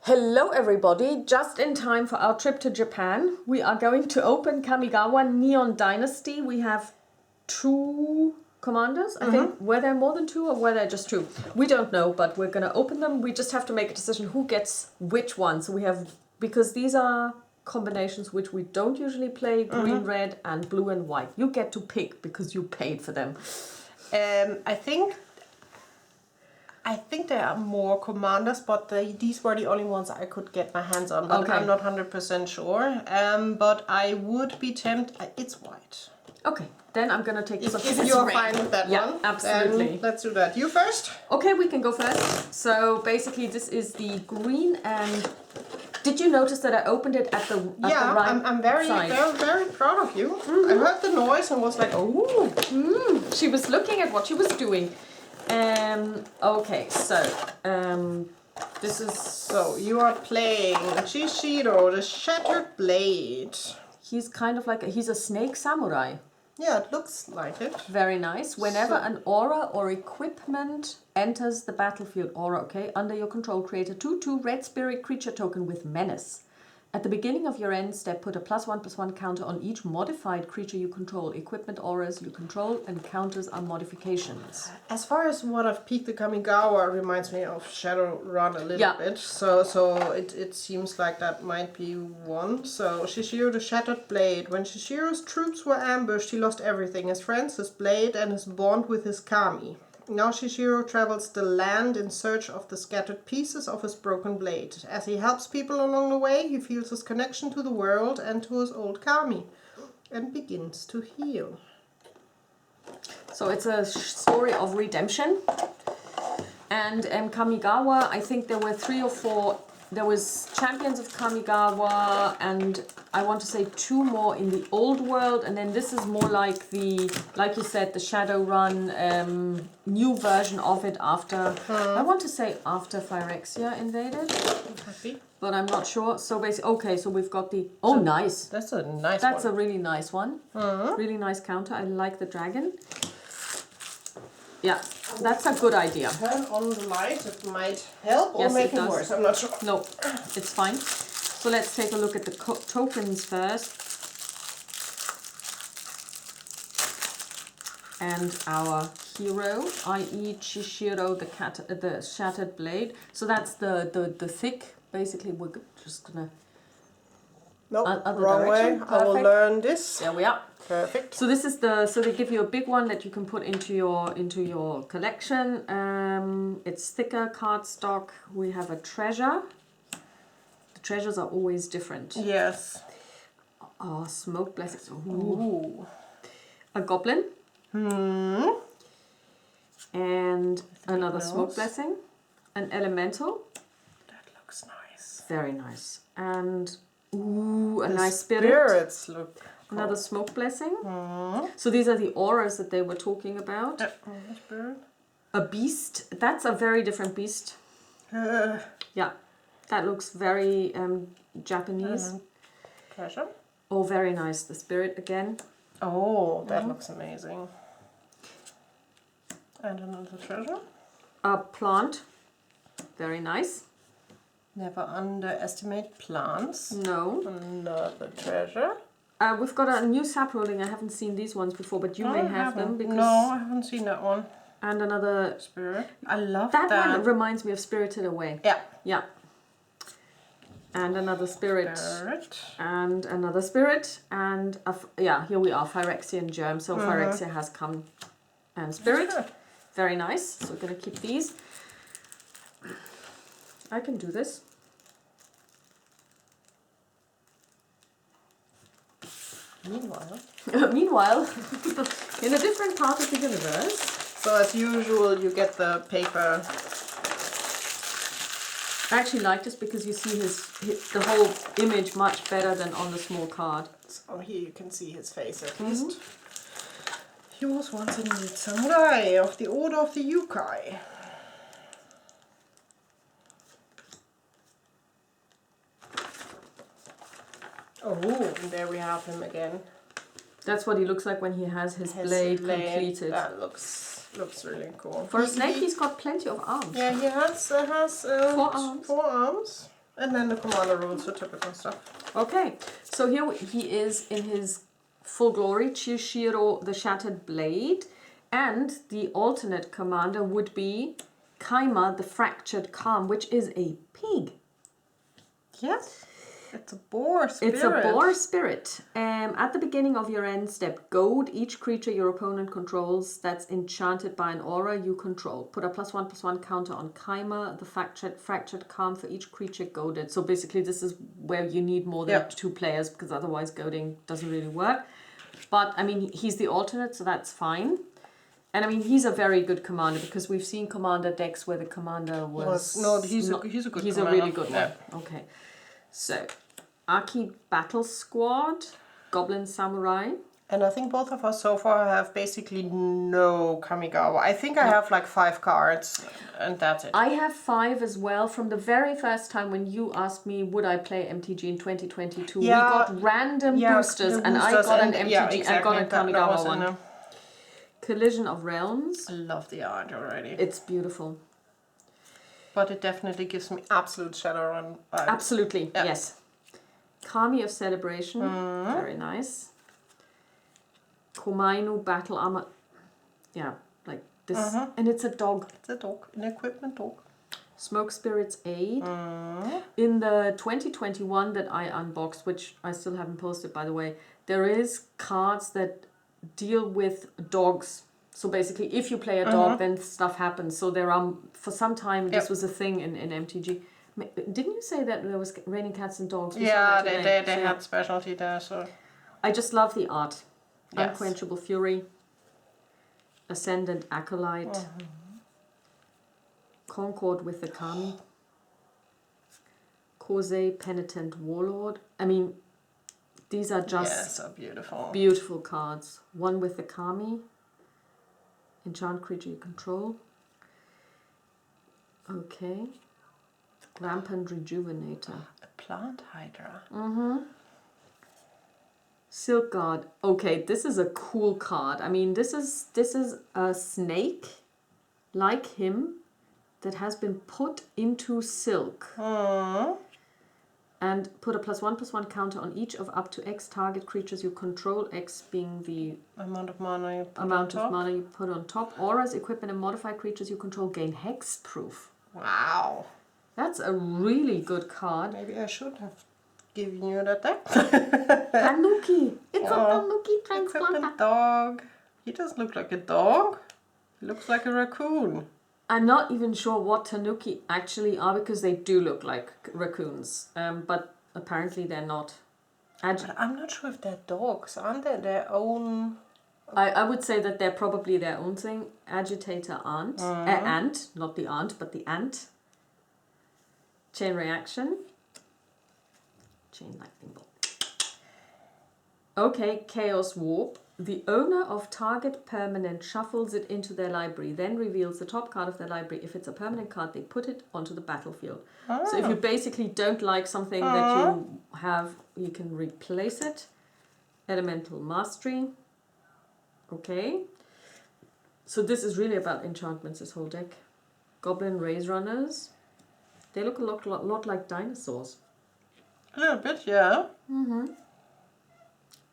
Hello everybody, just in time for our trip to Japan. We are going to open Kamigawa Neon Dynasty. We have 2 commanders, I think. Were there more than 2 or were there just 2? We don't know, but we're going to open them. We just have to make a decision who gets which one. So we have, because these are combinations which we don't usually play, green, red and blue and white. You get to pick because you paid for them. I think there are more commanders, but these were the only ones I could get my hands on. But I'm not 100% sure. But I would be tempted. It's white. Okay, then I'm gonna take this off. If you're fine with that one, absolutely. Then let's do that. You first. Okay, we can go first. So basically, this is the green and. Did you notice that I opened it at the right I'm very proud of you. I heard the noise and was like, oh. She was looking at what she was doing. Okay, so this is. So you are playing Chishiro, the Shattered Blade. He's kind of like he's a snake samurai. Yeah, it looks like it. Very nice. Whenever an aura or equipment enters the battlefield, under your control, create a 2/2 red spirit creature token with menace. At the beginning of your end step, put a +1/+1 counter on each modified creature you control. Equipment auras you control and counters are modifications. As far as what I've picked, the Kamigawa reminds me of Shadowrun a little bit. So it seems like that might be one. So Chishiro, the Shattered Blade. When Shishiro's troops were ambushed, he lost everything: his friends, his blade, and his bond with his kami. Now Chishiro travels the land in search of the scattered pieces of his broken blade. As he helps people along the way, he feels his connection to the world and to his old kami, and begins to heal. So it's a story of redemption. And Kamigawa, I think there were 3 or 4. There was Champions of Kamigawa, and I want to say 2 more in the old world, and then this is more like like you said, the Shadowrun new version of it after, I want to say after Phyrexia invaded. Happy. But I'm not sure. So basically, okay, so we've got the, nice. That's a nice one. That's a really nice one. Really nice counter. I like the dragon. Yeah, that's a good idea. Turn on the light, it might help or make it worse, I'm not sure. No, it's fine. So let's take a look at the tokens first. And our hero, i.e. Chishiro, the Shattered Blade. So that's the thick, basically we're just gonna... No, wrong way. I will learn this. There we are. Perfect. So this is so they give you a big one that you can put into your collection. It's thicker cardstock. We have a treasure. The treasures are always different. Yes. Oh, smoke blessings. Ooh. A goblin. And another smoke blessing. An elemental. That looks nice. Very nice. And a nice spirit. Spirits look cool. Another smoke blessing. So these are the auras that they were talking about. A beast. That's a very different beast. Yeah, that looks very Japanese. Treasure. Oh, very nice. The spirit again. Oh, that looks amazing. And another treasure. A plant. Very nice. Never underestimate plants. No. Another treasure. We've got a new sap rolling. I haven't seen these ones before, but you may have them. Because no, I haven't seen that one. And another spirit. I love that. That one reminds me of Spirited Away. Yeah. Yeah. And another spirit. And another spirit. And here we are, Phyrexian germ. So Phyrexia has come. And spirit. Very nice. So we're going to keep these. I can do this. Meanwhile, in a different part of the universe. So as usual, you get the paper. I actually like this because you see the whole image much better than on the small card. So here you can see his face at least. He was once an elite samurai of the Order of the Yukai. Oh, and there we have him again. That's what he looks like when he has his blade completed. That looks really cool. For a snake, he's got plenty of arms. Yeah, he has 4 arms. 4 arms. And then the commander rules, the typical stuff. Okay, so here he is in his full glory, Chishiro the Shattered Blade. And the alternate commander would be Kaima the Fractured Calm, which is a pig. Yes, it's a boar spirit. It's a boar spirit. At the beginning of your end step, goad each creature your opponent controls that's enchanted by an aura you control. Put a +1/+1 counter on Kaima, the fractured calm, for each creature goaded. So basically this is where you need more than 2 players, because otherwise goading doesn't really work. But I mean, he's the alternate, so that's fine. And I mean, he's a very good commander, because we've seen commander decks where the commander was... he's a good commander. He's a really good one. Okay. So, Aki Battle Squad, Goblin Samurai. And I think both of us so far have basically no Kamigawa. I think I have like 5 cards, and that's it. I have 5 as well. From the very first time when you asked me, would I play MTG in 2022, we got random boosters, and I got an MTG, exactly. I got a Kamigawa one. Collision of Realms. I love the art already. It's beautiful. But it definitely gives me absolute Shadowrun vibes. Absolutely, yes. Kami of Celebration, very nice. Komainu Battle Armor, like this. And it's a dog. It's a dog, an equipment dog. Smoke Spirit's Aid. In the 2021 that I unboxed, which I still haven't posted by the way, there is cards that deal with dogs. So basically, if you play a dog, then stuff happens. So there are, for some time, this was a thing in MTG. Didn't you say that there was Raining Cats and Dogs? They had specialty there. So I just love the art. Unquenchable Fury, Ascendant Acolyte, Concord with the Kami, Kosei Penitent Warlord. I mean, these are just so beautiful. Beautiful cards. One with the Kami. Enchant creature you control. Okay. Rampant Rejuvenator. A plant hydra. Silk Guard. Okay, this is a cool card. I mean, this is a snake like him that has been put into silk. And put a +1/+1 counter on each of up to X target creatures you control, X being the amount of mana you put on top. Auras, equipment, and modify creatures you control gain hexproof. Wow. That's a really good card. Maybe I should have given you that deck. Tanuki. It's a Tanuki transplanter. Equipment dog. He doesn't look like a dog. He looks like a raccoon. I'm not even sure what Tanuki actually are, because they do look like raccoons, but apparently they're not. But I'm not sure if they're dogs. Aren't they their own? I would say that they're probably their own thing. Agitator Ant. Ant, not the aunt, but the ant. Chain Reaction. Chain Lightning Bolt. Okay, Chaos Warp. The owner of target permanent shuffles it into their library, then reveals the top card of their library. If it's a permanent card, they put it onto the battlefield. So if you basically don't like something that you have, you can replace it. Elemental Mastery. Okay. So this is really about enchantments, this whole deck. Goblin Raise Runners. They look a lot like dinosaurs. A little bit, yeah.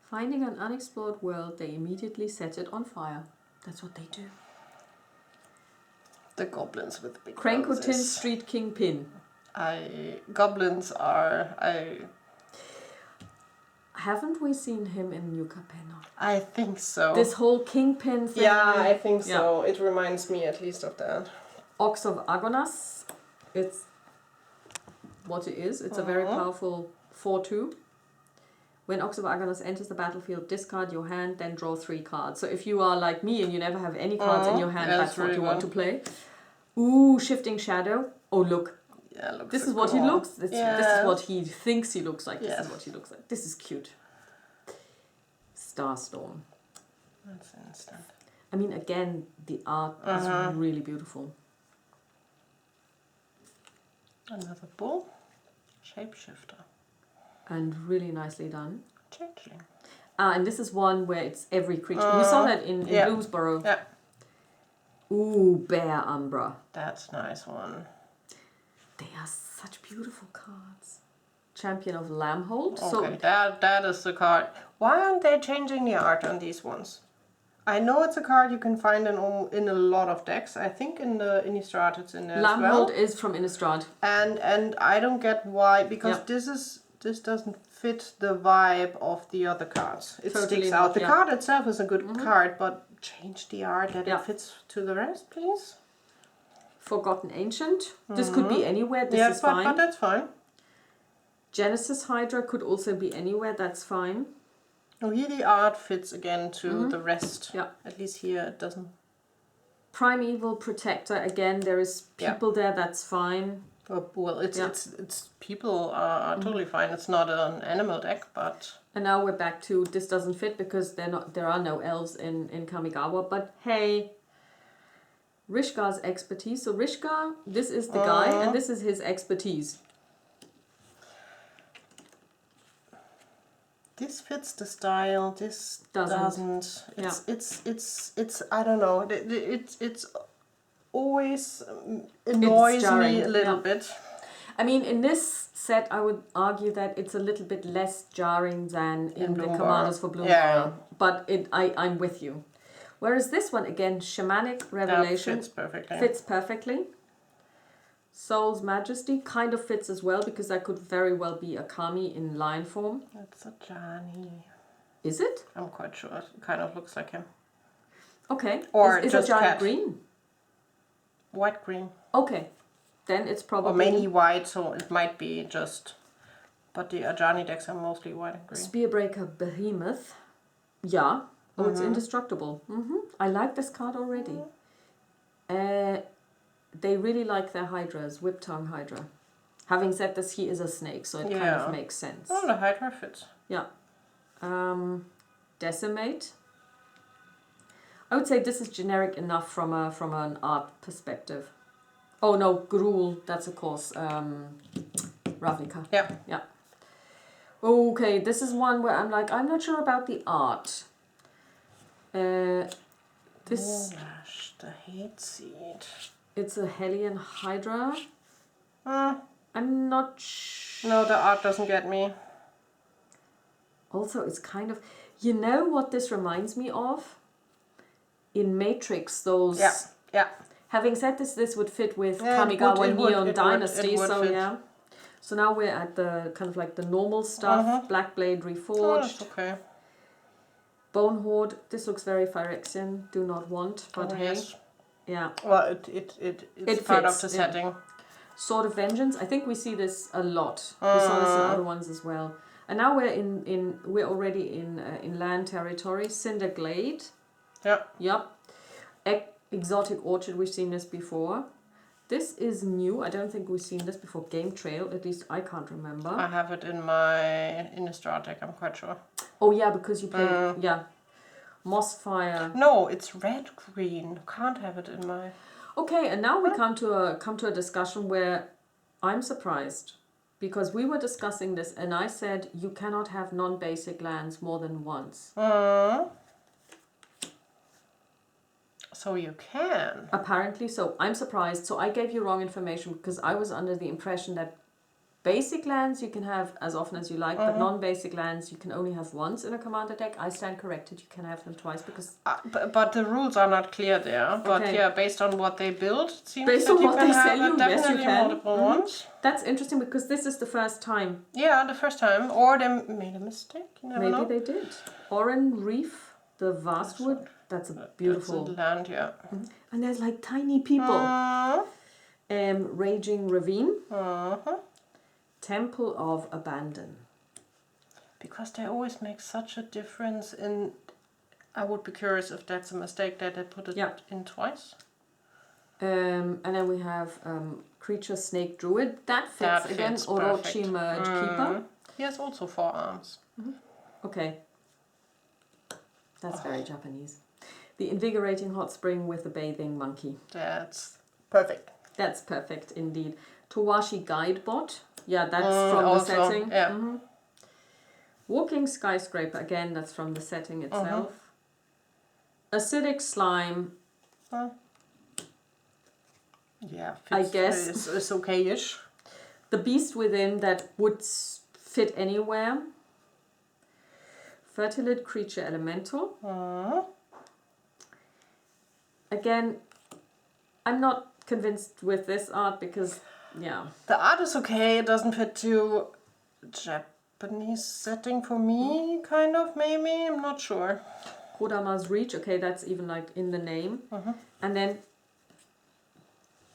Finding an unexplored world, they immediately set it on fire. That's what they do. The goblins with the big Crankotin noses. Street Kingpin. Goblins are... Haven't we seen him in New Capenna? I think so. This whole Kingpin thing. Yeah, I think so. It reminds me at least of that. Ox of Agonas. It's what it is. It's a very powerful 4/2. When Ox of Agonas enters the battlefield, discard your hand, then draw 3 cards. So if you are like me and you never have any cards in your hand, that's what you want to play. Ooh, Shifting Shadow. Oh, look. Yeah, looks this so is what cool. he looks. This is what he thinks he looks like. Yes. This is what he looks like. This is cute. Starstorm. That's instant. I mean, again, the art is really beautiful. Another bull. Shapeshifter. And really nicely done. Changeling. And this is one where it's every creature. We saw that in Bloomsboro. Yeah. Ooh, Bear Umbra. That's a nice one. They are such beautiful cards. Champion of Lambhold. Okay, So that is the card. Why aren't they changing the art on these ones? I know it's a card you can find in a lot of decks. I think in the Innistrad it's in there as well. Lambhold is from Innistrad. And I don't get why, because this doesn't fit the vibe of the other cards. It Totally sticks not, out. The card itself is a good card, but change the art that it fits to the rest, please. Forgotten Ancient. This could be anywhere. This is fine. But that's fine. Genesis Hydra could also be anywhere. That's fine. Oh, here the art fits again to the rest. Yeah. At least here it doesn't. Primeval Protector. Again, there is people there. That's fine. Well, it's people are totally fine. It's not an animal deck, but. And now we're back to this doesn't fit because there are no elves in Kamigawa. But hey, Rishgar's expertise. So Rishgar, this is the guy, and this is his expertise. This fits the style. This doesn't. It's I don't know. It's always annoys me a little bit. I mean, in this set, I would argue that it's a little bit less jarring than in the Commanders for Bloomburrow. Yeah. But I'm with you. Whereas this one, again, Shamanic Revelation fits perfectly. Soul's Majesty kind of fits as well, because that could very well be a Kami in lion form. That's a Johnny. Is it? I'm quite sure. It kind of looks like him. Okay. Or is just it giant cat. green? White green. Okay. Then it's probably... Or mainly white, so it might be just... But the Ajani decks are mostly white and green. Spearbreaker Behemoth. Yeah. Oh, it's indestructible. I like this card already. They really like their Hydras, Whip-Tongue Hydra. Having said this, he is a snake, so it kind of makes sense. Oh, the Hydra fits. Yeah. Decimate. I would say this is generic enough from an art perspective. Oh no, Gruul, that's of course Ravnica. Yeah. Yeah. Okay, this is one where I'm like, I'm not sure about the art. This... Gosh, the Hate Seed. It's a Hellion Hydra. I'm not sure. No, the art doesn't get me. Also, it's kind of... You know what this reminds me of? In Matrix, those... Yeah. Having said this would fit with Kamigawa Neon Dynasty, so fit. Yeah. So now we're at the kind of like the normal stuff. Blackblade Reforged. Oh, that's okay. Bone Horde. This looks very Phyrexian. Do not want, but hey. Yes. Yeah. Well, it's part of the setting. Sword of Vengeance. I think we see this a lot. We saw this in other ones as well. And now we're already in land territory. Cinderglade. Yeah. Yep. Exotic Orchard. We've seen this before. This is new. I don't think we've seen this before. Game Trail. At least I can't remember. I have it in my Innistrad deck. I'm quite sure. Oh yeah, because you play. Yeah. Mossfire. No, it's red green. Can't have it in my. Okay, and now we come to a discussion where I'm surprised, because we were discussing this and I said you cannot have non-basic lands more than once. So you can. Apparently so. I'm surprised. So I gave you wrong information because I was under the impression that basic lands you can have as often as you like, but non-basic lands you can only have once in a commander deck. I stand corrected. You can have them twice because... But the rules are not clear there. But yeah, based on what they build, it seems based that on you what can they have sell you, definitely yes, you can. multiple ones. That's interesting because this is the first time. Yeah, the first time. Or they made a mistake. You never know. Maybe they did. Oran Reef, the Vastwood. That's a beautiful... That's a land, yeah. And there's like tiny people. Raging Ravine. Temple of Abandon. Because they always make such a difference in... I would be curious if that's a mistake that they put it in twice. And then we have Creature Snake Druid. That fits again. Orochi Merge Keeper. He has also 4 arms. Okay. That's very Japanese. The Invigorating Hot Spring with the Bathing Monkey. That's perfect. That's perfect indeed. Towashi Guidebot. Yeah, that's from the setting. Yeah. Walking Skyscraper. Again, that's from the setting itself. Acidic Slime. Yeah, I guess. It's okay-ish. The beast within that would fit anywhere. Fertilid creature elemental. Again, I'm not convinced with this art because, yeah. The art is okay. It doesn't fit to Japanese setting for me, kind of, maybe. I'm not sure. Kodama's Reach. Okay, that's even like in the name. And then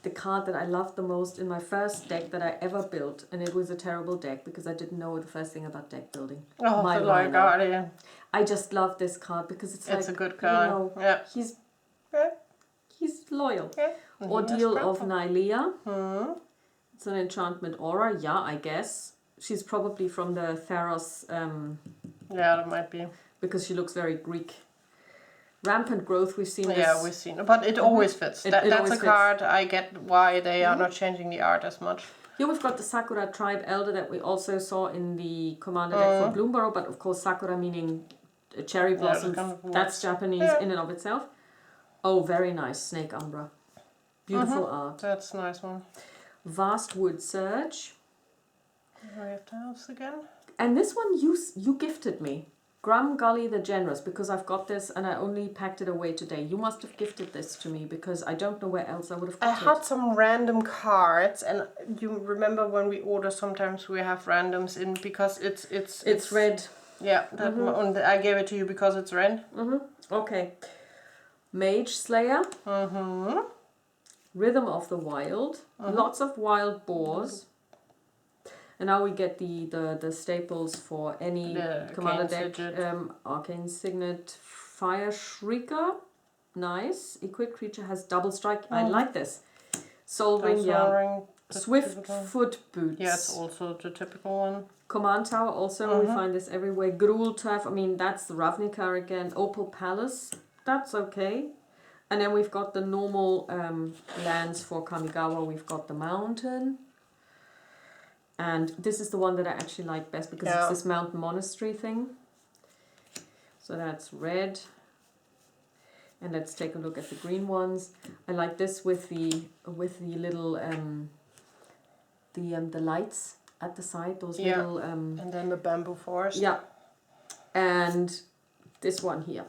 the card that I loved the most in my first deck that I ever built, and it was a terrible deck because I didn't know the first thing about deck building. Oh, My the Lion Guardian. I just love this card because it's like, a good card. you know, Yeah. he's loyal. Yeah. Ordeal of Nylea. It's an enchantment aura. Yeah, I guess. She's probably from the Theros. Yeah, that might be. Because she looks very Greek. Rampant Growth, we've seen this. Yeah, we've seen it. But it always fits. That's always a card. I get why they are not changing the art as much. Here we've got the Sakura Tribe Elder that we also saw in the Commander deck for Bloomborough, but of course Sakura meaning cherry blossoms. That's Japanese in and of itself. Oh, very nice. Snake Umbra. Beautiful art. That's a nice one. Vast Wood Surge. We have the house again. And this one you gifted me. Grum Gully the Generous, because I've got this and I only packed it away today. You must have gifted this to me because I don't know where else I would have got it. I had some random cards, and you remember when we order, sometimes we have randoms in because it's red. Yeah, that one, I gave it to you because it's red. Okay. Mage Slayer. Rhythm of the Wild. Lots of wild boars. And now we get the staples for any commander deck. Arcane Signet, Fire Shrieker. Nice. Equipped creature has double strike. I like this. Soul Ring, yeah. Swift Foot Boots. Yeah, it's also the typical one. Command Tower also, we find this everywhere. Gruul Turf, I mean, that's the Ravnica again. Opal Palace, that's okay. And then we've got the normal lands for Kamigawa. We've got the Mountain. And this is the one that I actually like best because it's this Mountain Monastery thing. So that's red. And let's take a look at the green ones. I like this with the little the lights at the side. Those little and then the bamboo forest. Yeah. And this one here.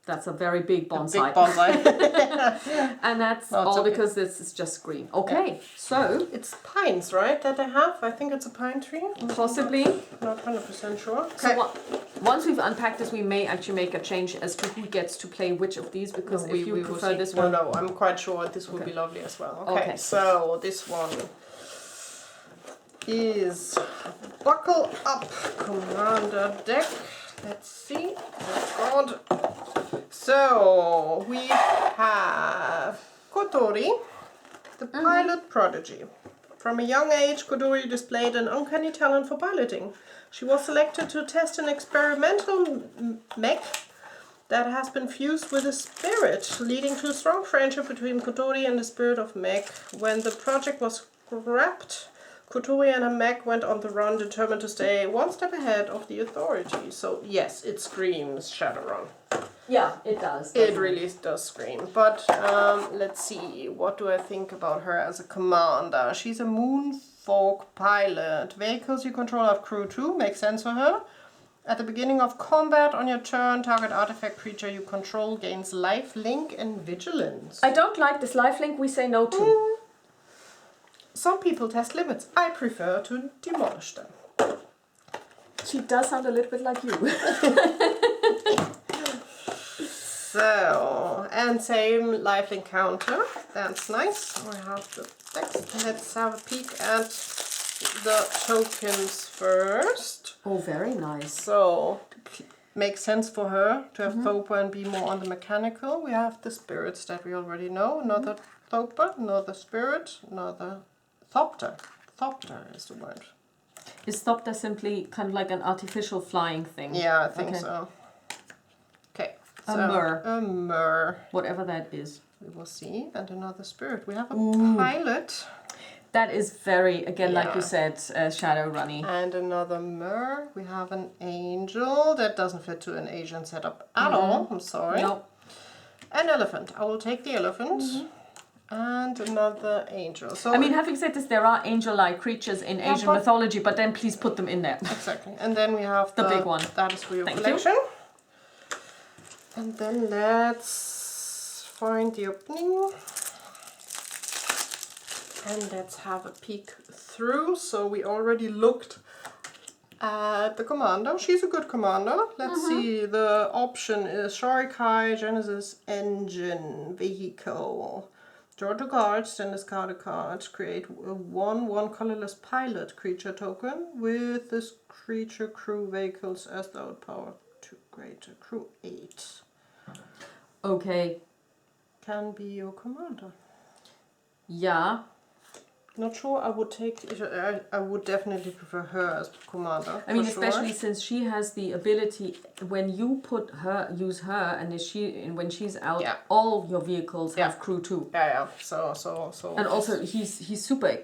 That's a very big bonsai. Big bonsai. And that's all because this is just green. Okay, so... It's pines, right, that they have? I think it's a pine tree. Possibly. Not 100% sure. Okay. So once we've unpacked this, we may actually make a change as to who gets to play which of these, because if you prefer this one... No, I'm quite sure this will be lovely as well. Okay, so this one is Buckle Up Commander deck. Let's see. Oh God. So we have Kotori, the pilot prodigy. From a young age, Kotori displayed an uncanny talent for piloting. She was selected to test an experimental mech that has been fused with a spirit, leading to a strong friendship between Kotori and the spirit of mech. When the project was scrapped, Kotori and her mech went on the run, determined to stay one step ahead of the authorities. So yes, it screams Shadowrun. Yeah, it does. It really does scream. But let's see, what do I think about her as a commander? She's a Moonfolk pilot. Vehicles you control have crew 2, makes sense for her. At the beginning of combat on your turn, target artifact creature you control gains life, link, and vigilance. I don't like this life link, we say no to. Some people test limits. I prefer to demolish them. She does sound a little bit like you. So, and same lifelink counter. That's nice. We have the text. Let's have a peek at the tokens first. Oh, very nice. So, makes sense for her to have Thopa and be more on the mechanical. We have the spirits that we already know. Another Thopa, another spirit, another Thopter. Thopter is the word. Is Thopter simply kind of like an artificial flying thing? Yeah, I think so. Okay. So, a Myrrh. Whatever that is. We will see. And another spirit. We have a pilot. That is very, again, like you said, Shadowrunny. And another Myrrh. We have an angel. That doesn't fit to an Asian setup at all. I'm sorry. No. An elephant. I will take the elephant. And another angel. So I mean, having said this, there are angel-like creatures in Asian mythology, but then please put them in there. Exactly. And then we have the big one. That is for your Thank collection. you. And then let's find the opening. And let's have a peek through. So we already looked at the commander. She's a good commander. Let's see. The option is Shorikai, Genesis, Engine, Vehicle. Draw 2 cards, then discard a card. Create a 1/1 colorless pilot creature token with this creature crew vehicles as the outpower to create a crew 8. Okay. Can be your commander. Yeah. Not sure. I would take. I would definitely prefer her as commander. I mean, especially since she has the ability when you use her, and when she's out, all your vehicles have crew too. Yeah. So. And also, he's super.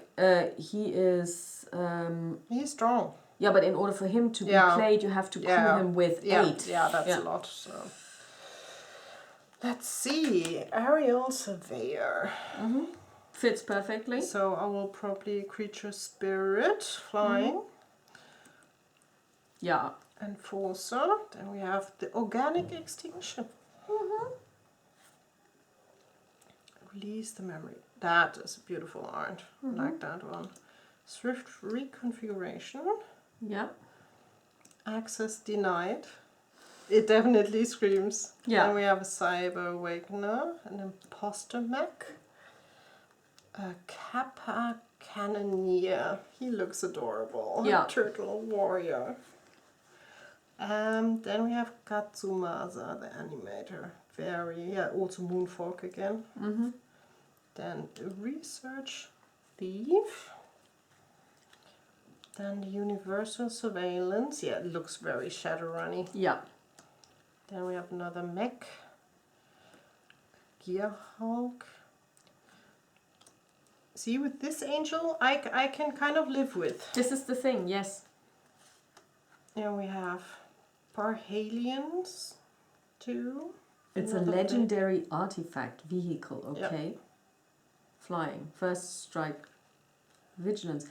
He is. He's strong. Yeah, but in order for him to be played, you have to crew him with 8. Yeah, that's a lot. So. Let's see. Aerial Surveyor. Fits perfectly. So I will probably creature spirit, flying. Yeah. Enforcer. Then we have the organic extinction. Release the memory. That is a beautiful art. I like that one. Swift reconfiguration. Yeah. Access denied. It definitely screams. Yeah. Then we have a Cyber Awakener, an Imposter Mech. A Kappa Cannoneer. He looks adorable. Yeah. Turtle Warrior. Then we have Katsumasa, the animator. Also Moonfolk again. Then Research Thief. Then the Universal Surveillance. Yeah, it looks very Shadowrunny. Yeah. Then we have another mech. Gear Hulk. See, with this angel, I can kind of live with. This is the thing, yes. And we have Parhalions, too. It's a legendary artifact vehicle, okay? Yep. Flying. First strike. Vigilance.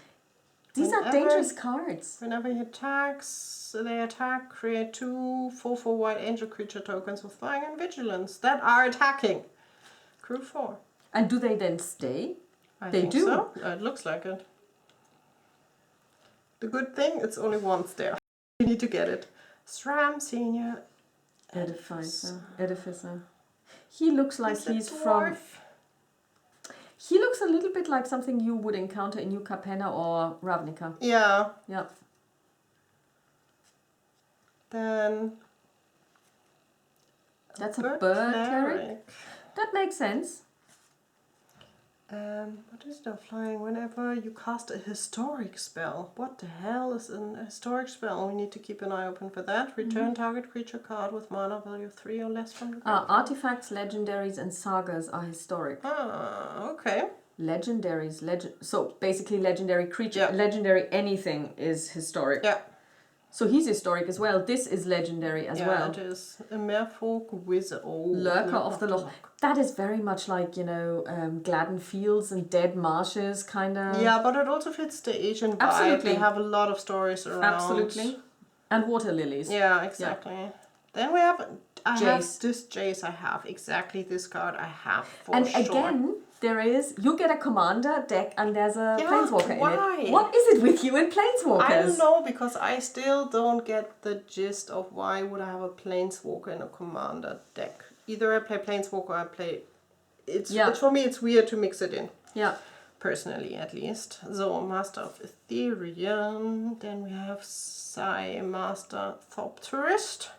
These are dangerous cards. Whenever he attacks, they attack, create 2 4/4 white angel creature tokens with flying and vigilance that are attacking. Crew 4. And do they then stay? I think so. It looks like it. The good thing, it's only once there. You need to get it. SRAM Senior Edificer. He looks like he's from... He looks a little bit like something you would encounter in New Capenna or Ravnica. Yeah. Yeah. Then... That's a bird cleric. That makes sense. What is that flying? Whenever you cast a historic spell. What the hell is a historic spell? We need to keep an eye open for that. Return target creature card with mana value 3 or less from the graveyard. Artifacts, legendaries, and sagas are historic. Okay. Legendaries, so basically legendary creature, legendary anything is historic. Yeah. So he's historic as well. This is legendary as well. Yeah, it is. A Merfolk Wizard. Lurker of the Loch. That is very much like, Gladden Fields and Dead Marshes, kind of. Yeah, but it also fits the Asian vibe. Absolutely. They have a lot of stories around. Absolutely. And water lilies. Yeah, exactly. Yeah. Then we have... Jace I have. Exactly this card I have for and sure. And again... You get a commander deck and there's a Planeswalker in it. What is it with you and Planeswalkers? I don't know, because I still don't get the gist of why would I have a Planeswalker in a commander deck. Either I play Planeswalker or I play... It's for me, it's weird to mix it in. Yeah. Personally, at least. So, Master of Ethereum. Then we have Master Thopterist.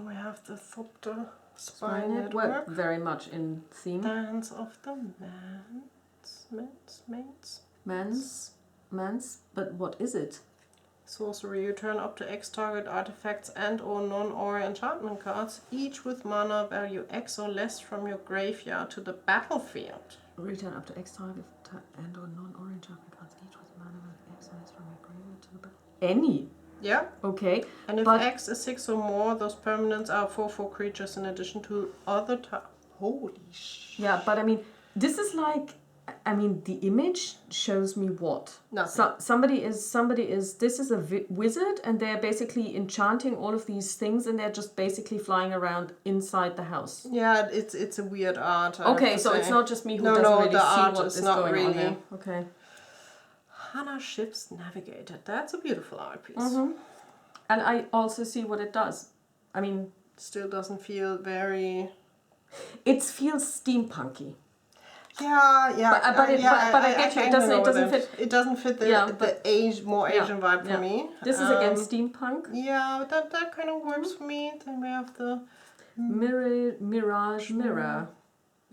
We have the Thopter... Spy Network. Very much in theme. Dance of the Mans? But what is it? Sorcery. You turn up to X target artifacts and or non-aura enchantment cards, each with mana value X or less from your graveyard to the battlefield. Return up to X target and or non-aura enchantment cards, each with mana value X or less from your graveyard to the battlefield. Any? Yeah. Okay. And if X is 6 or more, those permanents are 4/4 creatures in addition to other Holy shit. Yeah, but I mean, this is like, I mean, the image shows me what? Nothing. Somebody is, this is a wizard, and they're basically enchanting all of these things, and they're just basically flying around inside the house. Yeah, it's a weird art. Okay, so it's not just me who doesn't really see what is going on there. Okay. Hannah Ship's Navigator. That's a beautiful art piece. Mm-hmm. And I also see what it does. I mean... Still doesn't feel very... It feels steampunky. Yeah. But I get you. It doesn't fit. It doesn't fit the Asian vibe for me. This is again steampunk. Yeah, but that kind of works for me. Then we have the mirage mirror.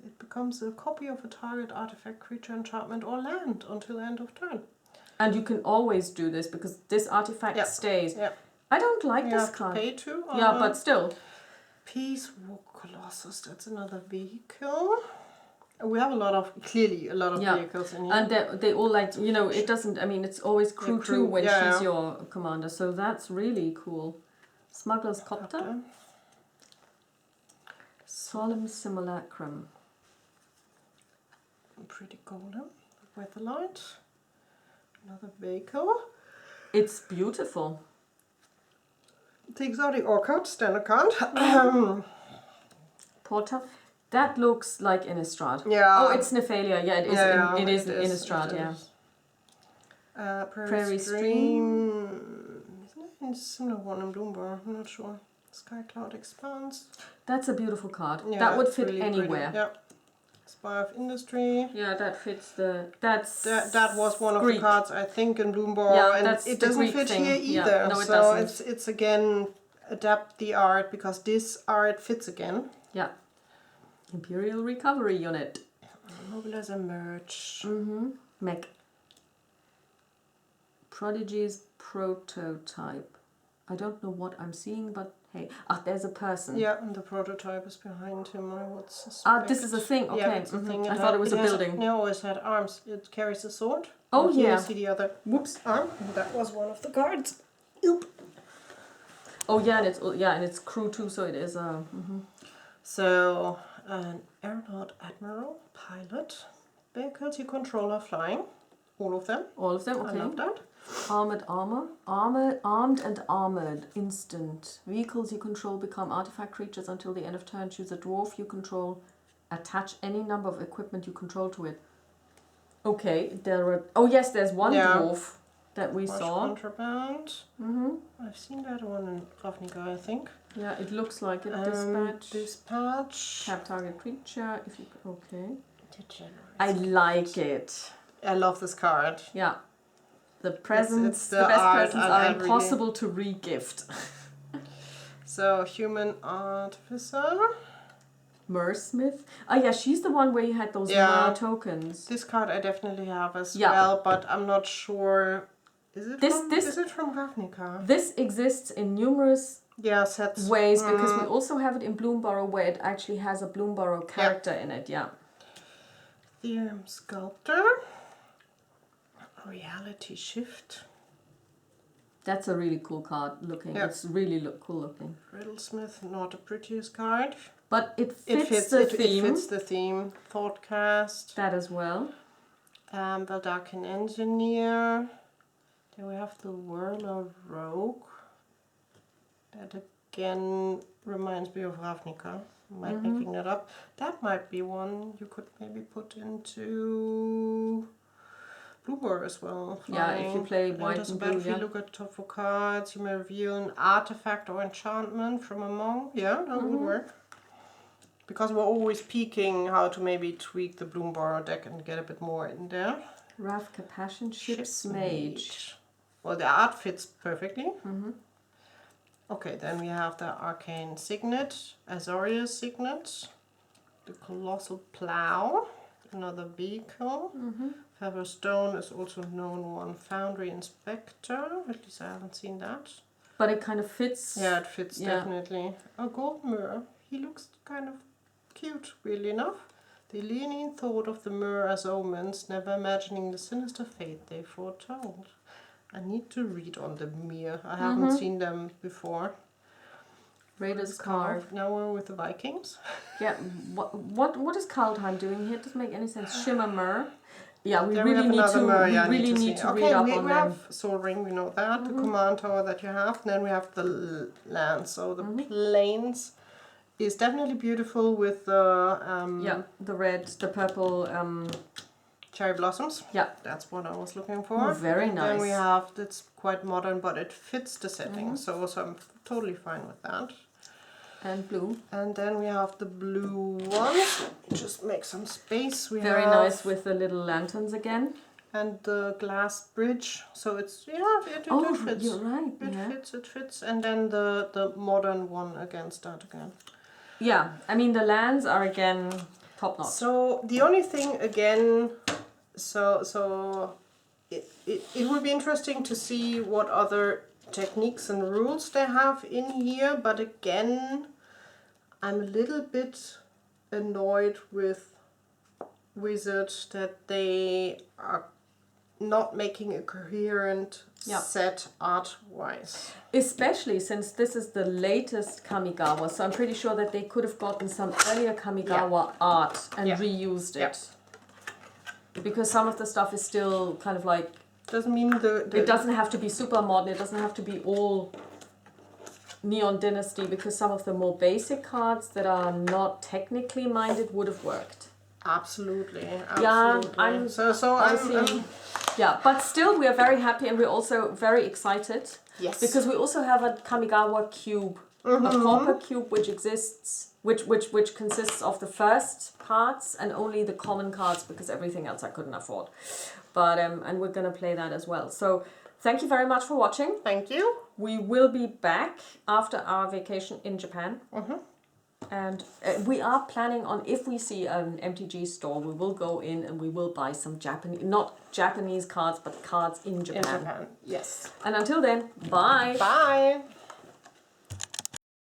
It becomes a copy of a target artifact, creature, enchantment, or land until end of turn. And you can always do this because this artifact stays. Yeah. I don't like this have card. To pay to. Yeah, but still. Peace Walk Colossus. That's another vehicle. We have a lot of vehicles in here. And they all like, you know, it doesn't, I mean, it's always crew 2 when she's your commander. So that's really cool. Smuggler's Copter. Solemn Simulacrum. Pretty golden. Weatherlight. Another vehicle. It's beautiful. The Exotic Orchid, standard card. Porter. That looks like Innistrad. Yeah. Oh, it's Nephalia. Yeah, it is. It is Innistrad. Yeah. Prairie Stream. Isn't it a similar one in Bloomberg? I'm not sure. Sky Cloud Expanse. That's a beautiful card. Yeah, that would fit really anywhere. Pretty. Yeah. Spire of Industry. Yeah, that fits the. That was one of Greek. the cards I think in Bloomberg, Yeah, and that's it the doesn't Greek fit thing. here either. Yeah. No, it so doesn't. it's again adapt the art because this art fits again. Yeah. Imperial Recovery Unit. Mobilizer Merge. Mech. Prodigy's Prototype. I don't know what I'm seeing, but hey. Ah, there's a person. Yeah, and the prototype is behind him. I would suspect. Ah, this is a thing. Okay. Yeah, it's a thing. I thought it was a building. It always had arms. It carries a sword. Oh, and here yeah. you see the other Whoops. arm. That was one of the cards. Oop. Oh yeah, and it's crew too, so it is. So an aeronaut, admiral, pilot, vehicles you control are flying. All of them. All of them. Okay. I love that. Armored armor. Armed and armored. Instant. Vehicles you control become artifact creatures until the end of turn. Choose a dwarf you control. Attach any number of equipment you control to it. Okay, there are. Oh yes, there's one dwarf that we saw. Contraband. I've seen that one in Ravnica, I think. Yeah, it looks like it. Dispatch. Tap target creature. If you okay. Degenerate. I like it. I love this card. Yeah. The presents, it's the best art presents are impossible to re-gift. So, human artificer. Mersmith. Oh yeah, she's the one where you had those Mer tokens. This card I definitely have as well, but I'm not sure. Is it from Ravnica? This exists in numerous sets. ways because we also have it in Bloomborough where it actually has a Bloomborough character in it. Yeah. Theorem Sculptor. Reality Shift. That's a really cool card looking. Yeah. It's really cool looking. Riddlesmith, not the prettiest card. But it fits the theme. It fits the theme. Thoughtcast. That as well. Valdakin Engineer. Then we have the Whirler Rogue. That again reminds me of Ravnica. Am I making that up? That might be one you could maybe put into Bluebird as well. Yeah, if you play white and blue, look at top 4 cards. You may reveal an artifact or enchantment from among. Yeah, that would work. Because we're always peeking how to maybe tweak the Bloomborough deck and get a bit more in there. Ravka Passion Ship's Mage. Well, the art fits perfectly. Okay, then we have the Arcane Signet, Azorius Signet, the Colossal Plow, another vehicle. Featherstone is also known one. Foundry Inspector, at least I haven't seen that. But it kind of fits. Yeah, it fits definitely. A Gold Mirror, he looks kind of cute, weirdly enough. The leaning thought of the mirror as omens, never imagining the sinister fate they foretold. I need to read on the mirror. I haven't seen them before. Raiders card. Now we're with the Vikings. Yeah, what is Kaldheim doing here? It doesn't make any sense. Shimmer. Yeah, we Then really need to. We really need to read up on them. We have Soul Ring. We know that the command tower that you have. Then we have the land. So the plains is definitely beautiful with the the red, the purple. Cherry blossoms. Yeah, that's what I was looking for. Very nice. Then we have that's quite modern, but it fits the setting. So I'm totally fine with that. And blue. And then we have the blue one. Just make some space. We Very have nice with the little lanterns again. And the glass bridge. So it's it fits. You're right. It fits. And then the modern one against that again. Yeah, I mean the lands are again top notch. So the only thing again, it will be interesting to see what other techniques and rules they have in here, but again I'm a little bit annoyed with Wizard that they are not making a coherent set art-wise. Especially since this is the latest Kamigawa, so I'm pretty sure that they could have gotten some earlier Kamigawa art and reused it. Because some of the stuff is still kind of like... Doesn't mean it doesn't have to be super modern, it doesn't have to be all Neon Dynasty, because some of the more basic cards that are not technically minded would have worked. Absolutely. Yeah, I'm yeah, but still we are very happy and we're also very excited. Yes. Because we also have a Kamigawa cube, a copper cube which exists, which consists of the first parts and only the common cards because everything else I couldn't afford. But and we're gonna play that as well. So thank you very much for watching. Thank you. We will be back after our vacation in Japan. And we are planning on, if we see an MTG store, we will go in and we will buy some not Japanese cards, but cards in Japan. Yes. And until then, bye. Bye.